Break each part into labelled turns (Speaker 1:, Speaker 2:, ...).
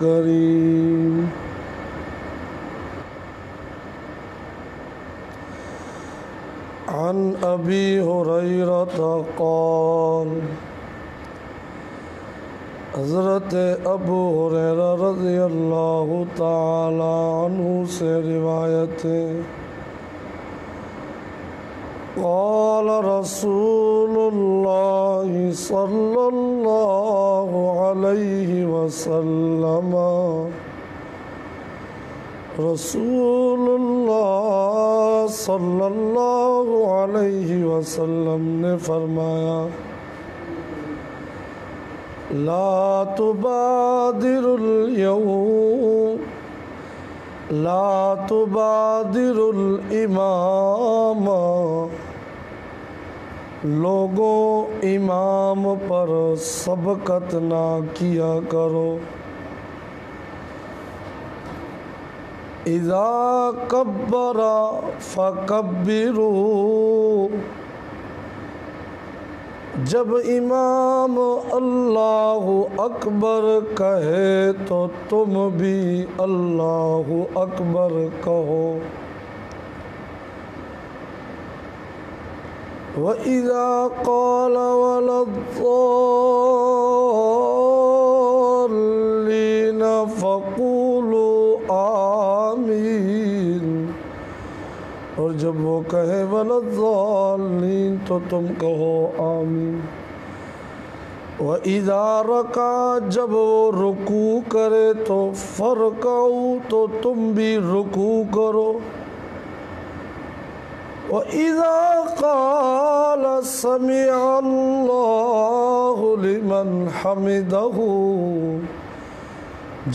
Speaker 1: کریم عن ابی ہریرہ قال حضرت ابو ہریرہ رضی اللہ تعالی عنہ سے روایت ہے قال رسول اللہ صلی اللہ علیہ وسلم رسول اللہ صلی اللہ علیہ وسلم نے فرمایا لا تبادر اليوم لا تبادر الامام لوگوں امام پر سبقت نہ کیا کرو اذا کبر فکبروا جب امام اللہ اکبر کہے تو تم بھی اللہ اکبر کہو وَإِذَا قَالَ وَلَا الضَّالِّينَ فَقُولُوا آمین اور جب وہ کہے وَلَا الضَّالِّينَ تو تم کہو آمین وَإِذَا رَكَعَ جب وہ رکوع کرے تو فَارْكَعُوا تو تم بھی رکوع کرو وَإِذَا قَالَ سَمِعَ اللَّهُ لِمَنْ حَمِدَهُ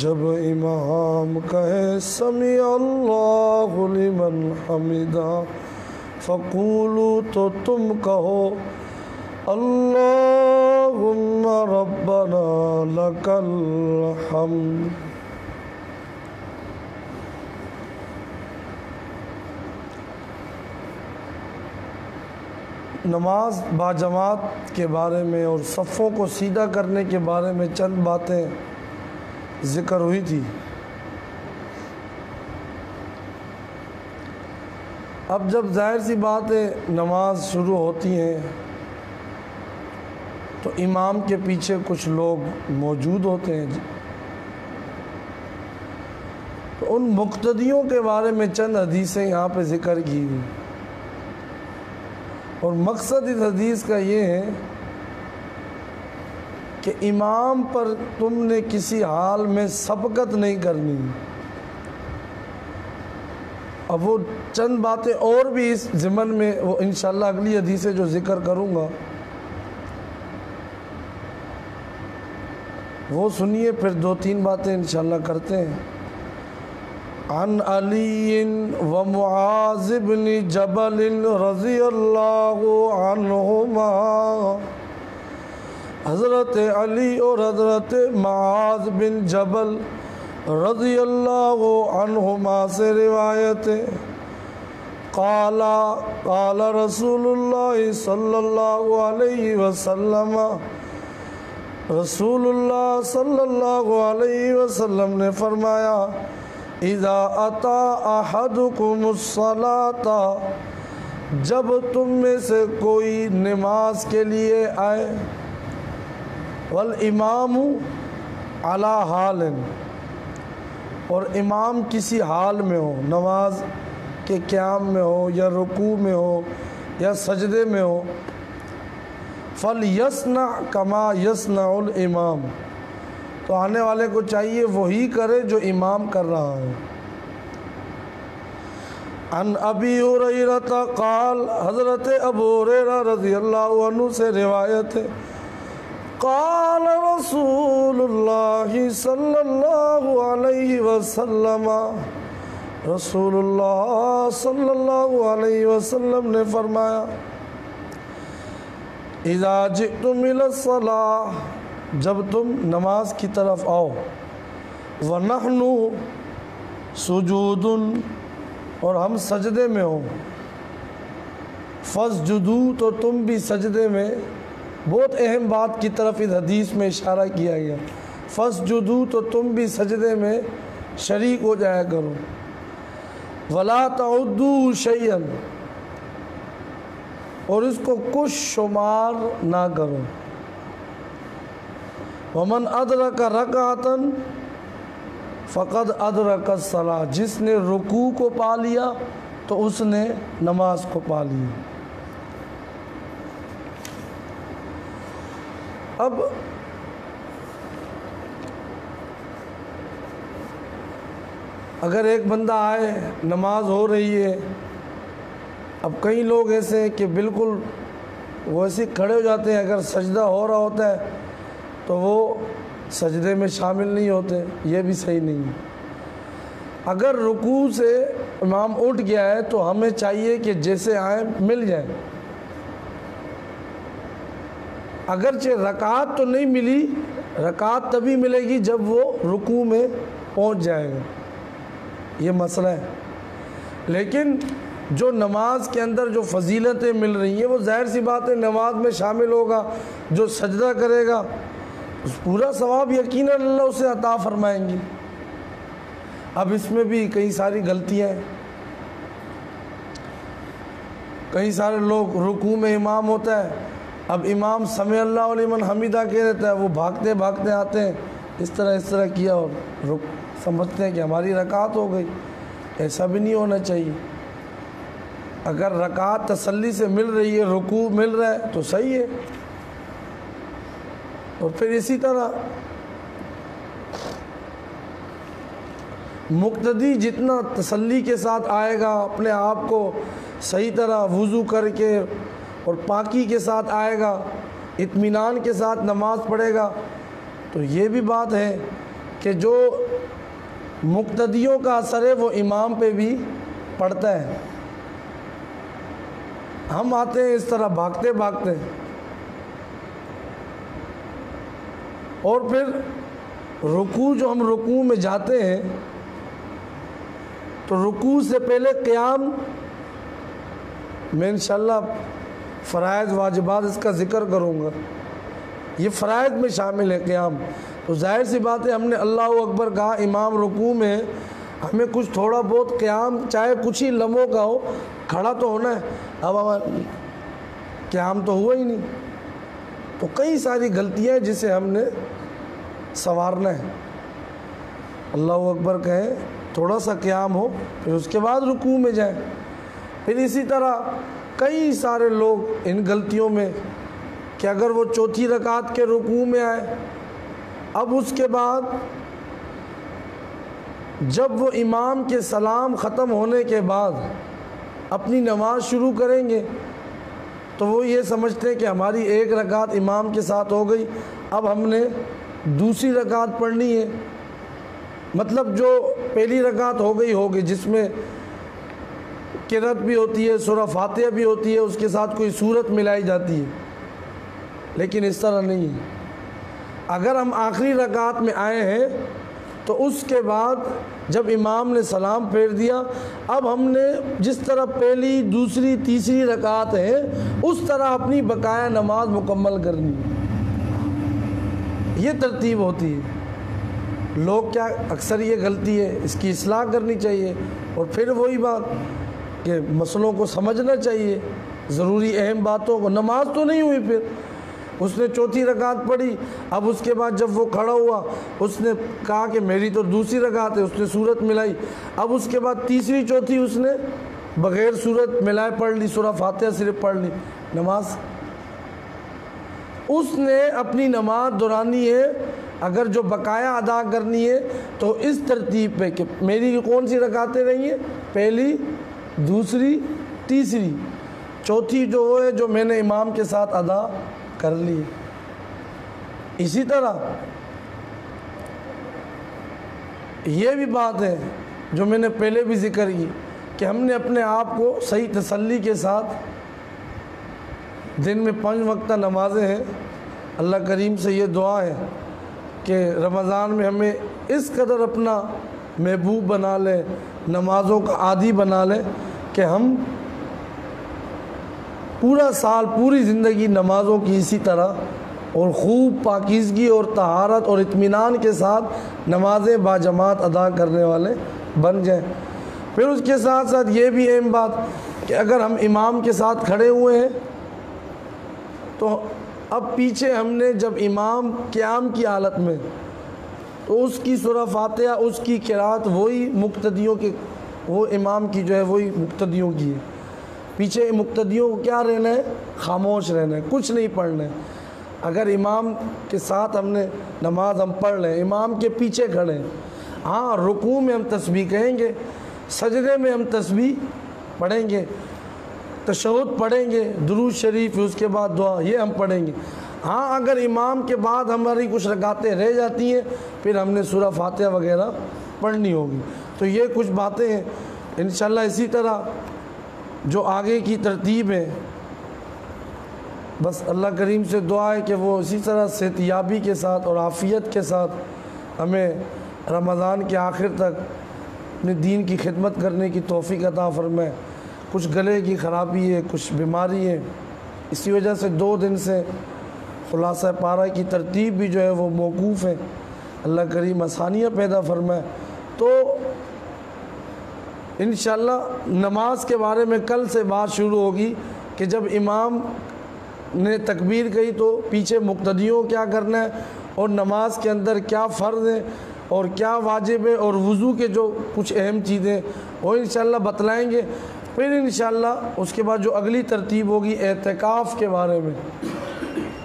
Speaker 1: جب امام کہے سمیع اللہ لمن حمدہ فقولوا تو تم کہو اللہم ربنا لک الحمد نماز باجماعت کے بارے میں اور صفوں کو سیدھا کرنے کے بارے میں چند باتیں ذکر ہوئی تھی۔ اب جب ظاہر سی بات ہے نماز شروع ہوتی ہیں تو امام کے پیچھے کچھ لوگ موجود ہوتے ہیں تو ان مقتدیوں کے بارے میں چند حدیثیں یہاں پہ ذکر کی ہوئی اور مقصد اس حدیث کا یہ ہے کہ امام پر تم نے کسی حال میں سبقت نہیں کرنی۔ اب وہ چند باتیں اور بھی اس ضمن میں وہ انشاءاللہ اگلی حدیثیں جو ذکر کروں گا وہ سنیے، پھر دو تین باتیں انشاءاللہ کرتے ہیں۔ عن علی و معاذ بن جبل رضی اللہ عنہما حضرت علی اور حضرت معاذ بن جبل رضی اللہ عنہما سے روایت ہے قال رسول اللہ صلی اللہ علیہ وسلم رسول اللہ صلی اللہ علیہ وسلم نے فرمایا اذا اتا احدکم الصلاۃ جب تم میں سے کوئی نماز کے لیے آئے والامام علی حال اور امام کسی حال میں ہو، نماز کے قیام میں ہو یا رکوع میں ہو یا سجدے میں ہو فَلْيَصْنَعْ كَمَا يَصْنَعُ الْإِمَامُ تو آنے والے کو چاہیے وہی کرے جو امام کر رہا ہے۔ عن ابی ہریرہ قال حضرت ابو ہریرہ رضی اللہ عنہ سے روایت ہے قال رسول اللہ صلی اللہ علیہ وسلم رسول اللہ صلی اللہ علیہ وسلم نے فرمایا اذا جئتم الى الصلاۃ جب تم نماز کی طرف آؤ وَنَحْنُ سُجُودٌ اور ہم سجدے میں ہوں فَاسْجُدُوا تو تم بھی سجدے میں بہت اہم بات کی طرف اس حدیث میں اشارہ کیا گیا فاسجدوا تو تم بھی سجدے میں شریک ہو جایا کرو، ولا تعدوا شیئا اور اس کو کچھ شمار نہ کرو، ومن ادرک رکعۃ فقد ادرک الصلاۃ، جس نے رکوع کو پا لیا تو اس نے نماز کو پا لی۔ اب اگر ایک بندہ آئے، نماز ہو رہی ہے، اب کئی لوگ ایسے ہیں کہ بالکل وہ ایسے کھڑے ہو جاتے ہیں، اگر سجدہ ہو رہا ہوتا ہے تو وہ سجدے میں شامل نہیں ہوتے، یہ بھی صحیح نہیں ہے۔ اگر رکوع سے امام اٹھ گیا ہے تو ہمیں چاہیے کہ جیسے آئیں مل جائیں، اگرچہ رکعت تو نہیں ملی، رکعت تبھی ملے گی جب وہ رکوع میں پہنچ جائے گا، یہ مسئلہ ہے۔ لیکن جو نماز کے اندر جو فضیلتیں مل رہی ہیں وہ ظاہر سی بات ہے نماز میں شامل ہوگا، جو سجدہ کرے گا اس پورا ثواب یقیناً اللہ اسے عطا فرمائیں گی۔ اب اس میں بھی کئی ساری غلطیاں ہیں، کئی سارے لوگ رکوع میں امام ہوتا ہے، اب امام سمع اللہ لمن حمیدہ کہہ دیتا ہے، وہ بھاگتے بھاگتے آتے ہیں، اس طرح کیا اور سمجھتے ہیں کہ ہماری رکعت ہو گئی۔ ایسا بھی نہیں ہونا چاہیے۔ اگر رکعت تسلی سے مل رہی ہے، رکوع مل رہا ہے تو صحیح ہے۔ اور پھر اسی طرح مقتدی جتنا تسلی کے ساتھ آئے گا، اپنے آپ کو صحیح طرح وضو کر کے اور پاکی کے ساتھ آئے گا، اطمینان کے ساتھ نماز پڑھے گا، تو یہ بھی بات ہے کہ جو مقتدیوں کا اثر ہے وہ امام پہ بھی پڑتا ہے۔ ہم آتے ہیں اس طرح بھاگتے بھاگتے، اور پھر رکوع جو ہم رکوع میں جاتے ہیں تو رکوع سے پہلے قیام میں انشاءاللہ فرائض واجبات اس کا ذکر کروں گا، یہ فرائض میں شامل ہے قیام۔ تو ظاہر سی بات ہے ہم نے اللہ اکبر کہا، امام رکوع میں ہمیں کچھ تھوڑا بہت قیام چاہے کچھ ہی لمحوں کا ہو، کھڑا تو ہونا ہے۔ اب قیام تو ہوا ہی نہیں، تو کئی ساری غلطیاں ہیں جسے ہم نے سنوارنا ہے۔ اللہ اکبر کہیں، تھوڑا سا قیام ہو، پھر اس کے بعد رکوع میں جائیں۔ پھر اسی طرح کئی سارے لوگ ان غلطیوں میں کہ اگر وہ چوتھی رکعت کے رکوع میں آئے، اب اس کے بعد جب وہ امام کے سلام ختم ہونے کے بعد اپنی نماز شروع کریں گے تو وہ یہ سمجھتے ہیں کہ ہماری ایک رکعت امام کے ساتھ ہو گئی، اب ہم نے دوسری رکعت پڑھنی ہے۔ مطلب جو پہلی رکعت ہو گئی جس میں قرأت بھی ہوتی ہے، سورہ فاتحہ بھی ہوتی ہے، اس کے ساتھ کوئی سورت ملائی جاتی ہے، لیکن اس طرح نہیں ہے۔ اگر ہم آخری رکعت میں آئے ہیں تو اس کے بعد جب امام نے سلام پھیر دیا، اب ہم نے جس طرح پہلی دوسری تیسری رکعت ہے اس طرح اپنی بقایا نماز مکمل کرنی، یہ ترتیب ہوتی ہے۔ لوگ کیا اکثر یہ غلطی ہے، اس کی اصلاح کرنی چاہیے، اور پھر وہی بات کہ مسئلوں کو سمجھنا چاہیے، ضروری اہم باتوں کو۔ نماز تو نہیں ہوئی، پھر اس نے چوتھی رکعت پڑھی، اب اس کے بعد جب وہ کھڑا ہوا اس نے کہا کہ میری تو دوسری رکعت ہے، اس نے سورت ملائی، اب اس کے بعد تیسری چوتھی اس نے بغیر سورت ملائے پڑھ لی، سورہ فاتحہ صرف پڑھ لی، نماز اس نے اپنی نماز دہرانی ہے۔ اگر جو بقایا ادا کرنی ہے تو اس ترتیب پہ کہ میری کون سی رکعتیں رہی ہیں، پہلی، دوسری، تیسری، چوتھی جو ہے جو میں نے امام کے ساتھ ادا کر لی۔ اسی طرح یہ بھی بات ہے جو میں نے پہلے بھی ذکر کی کہ ہم نے اپنے آپ کو صحیح تسلی کے ساتھ، دن میں 5 وقتہ نمازیں ہیں، اللہ کریم سے یہ دعا ہے کہ رمضان میں ہمیں اس قدر اپنا محبوب بنا لے، نمازوں کا عادی بنا لے کہ ہم پورا سال، پوری زندگی نمازوں کی اسی طرح اور خوب پاکیزگی اور طہارت اور اطمینان کے ساتھ نمازیں باجماعت ادا کرنے والے بن جائیں۔ پھر اس کے ساتھ ساتھ یہ بھی اہم بات کہ اگر ہم امام کے ساتھ کھڑے ہوئے ہیں تو اب پیچھے ہم نے جب امام قیام کی حالت میں تو اس کی سورہ فاتحہ، اس کی قرات وہی مقتدیوں کے، وہ امام کی جو ہے وہی مقتدیوں کی ہے۔ پیچھے مقتدیوں کو کیا رہنا ہے؟ خاموش رہنا ہے، کچھ نہیں پڑھنا ہے۔ اگر امام کے ساتھ ہم نے نماز ہم پڑھ لیں، امام کے پیچھے کھڑے ہیں، ہاں رکوع میں ہم تسبیح کہیں گے، سجدے میں ہم تسبیح پڑھیں گے، تشہد پڑھیں گے، درود شریف، اس کے بعد دعا، یہ ہم پڑھیں گے۔ ہاں اگر امام کے بعد ہماری کچھ رکعتیں رہ جاتی ہیں پھر ہم نے سورہ فاتحہ وغیرہ پڑھنی ہوگی۔ تو یہ کچھ باتیں ہیں۔ انشاءاللہ اسی طرح جو آگے کی ترتیب ہے، بس اللہ کریم سے دعا ہے کہ وہ اسی طرح صحت یابی کے ساتھ اور عافیت کے ساتھ ہمیں رمضان کے آخر تک اپنے دین کی خدمت کرنے کی توفیق عطا فرمائے۔ کچھ گلے کی خرابی ہے، کچھ بیماری ہے، اسی وجہ سے 2 دن سے خلاصہ پارہ کی ترتیب بھی جو ہے وہ موقوف ہے۔ اللہ کریم آسانیاں پیدا فرمائے۔ تو انشاءاللہ نماز کے بارے میں کل سے بات شروع ہوگی کہ جب امام نے تکبیر کہی تو پیچھے مقتدیوں کیا کرنا ہے، اور نماز کے اندر کیا فرض ہے اور کیا واجب ہے، اور وضو کے جو کچھ اہم چیزیں وہ انشاءاللہ بتلائیں گے۔ پھر انشاءاللہ اس کے بعد جو اگلی ترتیب ہوگی اعتکاف کے بارے میں،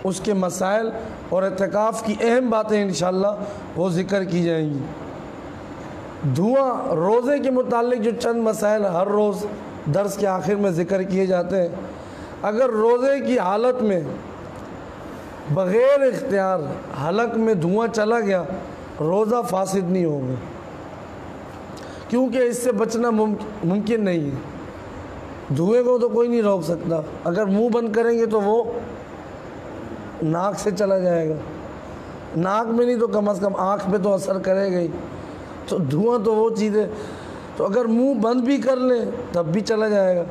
Speaker 1: اس کے مسائل اور اعتکاف کی اہم باتیں انشاءاللہ وہ ذکر کی جائیں گی۔ دھواں روزے کے متعلق جو چند مسائل ہر روز درس کے آخر میں ذکر کیے جاتے ہیں، اگر روزے کی حالت میں بغیر اختیار حلق میں دھواں چلا گیا روزہ فاسد نہیں ہوگا، کیونکہ اس سے بچنا ممکن نہیں ہے۔ دھوئیں کو تو کوئی نہیں روک سکتا، اگر منہ بند کریں گے تو وہ ناک سے چلا جائے گا، ناک میں نہیں تو کم از کم آنکھ پہ تو اثر کرے گا ہی۔ تو دھواں تو وہ چیز ہے، تو اگر منہ بند بھی کر لیں تب بھی چلا جائے گا۔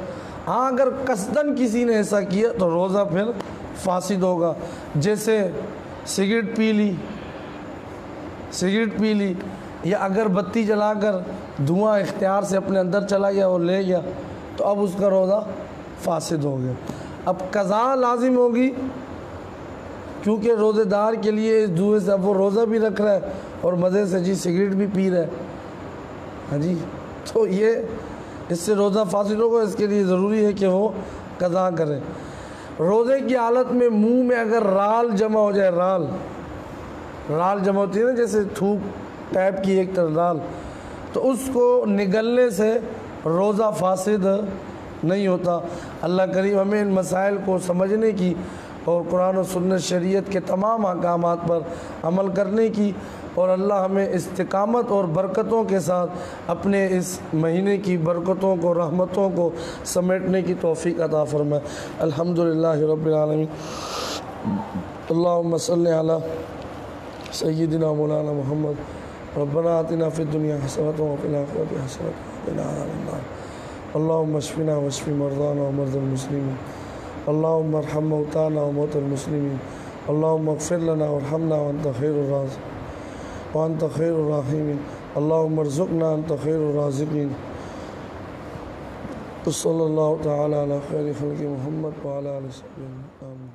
Speaker 1: ہاں اگر قصداً کسی نے ایسا کیا تو روزہ پھر فاسد ہوگا۔ جیسے سگریٹ پی لی یا اگر بتی جلا کر دھواں اختیار سے اپنے اندر چلا گیا اور لے گیا تو اب اس کا روزہ فاسد ہو گیا۔ اب قضا لازم ہوگی، کیونکہ روزے دار کے لیے اس دھوئیں سے اب وہ روزہ بھی رکھ رہا ہے اور مزے سے سگریٹ بھی پی رہا ہے، ہاں جی، تو یہ اس سے روزہ فاسد ہوگا۔ اس کے لیے ضروری ہے کہ وہ قضا کرے۔ روزے کی حالت میں منہ میں اگر رال جمع ہو جائے، رال جمع ہوتی ہے نا، جیسے تھوک ٹائپ کی ایک طرح رال، تو اس کو نگلنے سے روزہ فاسد نہیں ہوتا۔ اللہ کریم ہمیں ان مسائل کو سمجھنے کی اور قرآن و سنت شریعت کے تمام احکامات پر عمل کرنے کی، اور اللہ ہمیں استقامت اور برکتوں کے ساتھ اپنے اس مہینے کی برکتوں کو، رحمتوں کو سمیٹنے کی توفیق عطا فرمائے۔ الحمدللہ رب العالمین۔ اللہم صلی علی سیدنا مولانا محمد۔ ربنا آتنا فی الدنیا حسنۃ وفی الآخرۃ حسنۃ وقنا عذاب النار۔ اللہم اشفنا واشف مرضانا ومرضى المسلمین۔ اللہم ارحم موتانا وموتى المسلمین۔ اللہم اغفر لنا وارحمنا وانت خیر الرازقین وانت خیر الراحمین۔ اللہم ارزقنا انت خیر الرازقین۔ صلی اللہ تعالی علی خیر خلق محمد وعلی آلہ وصحبہ آمین۔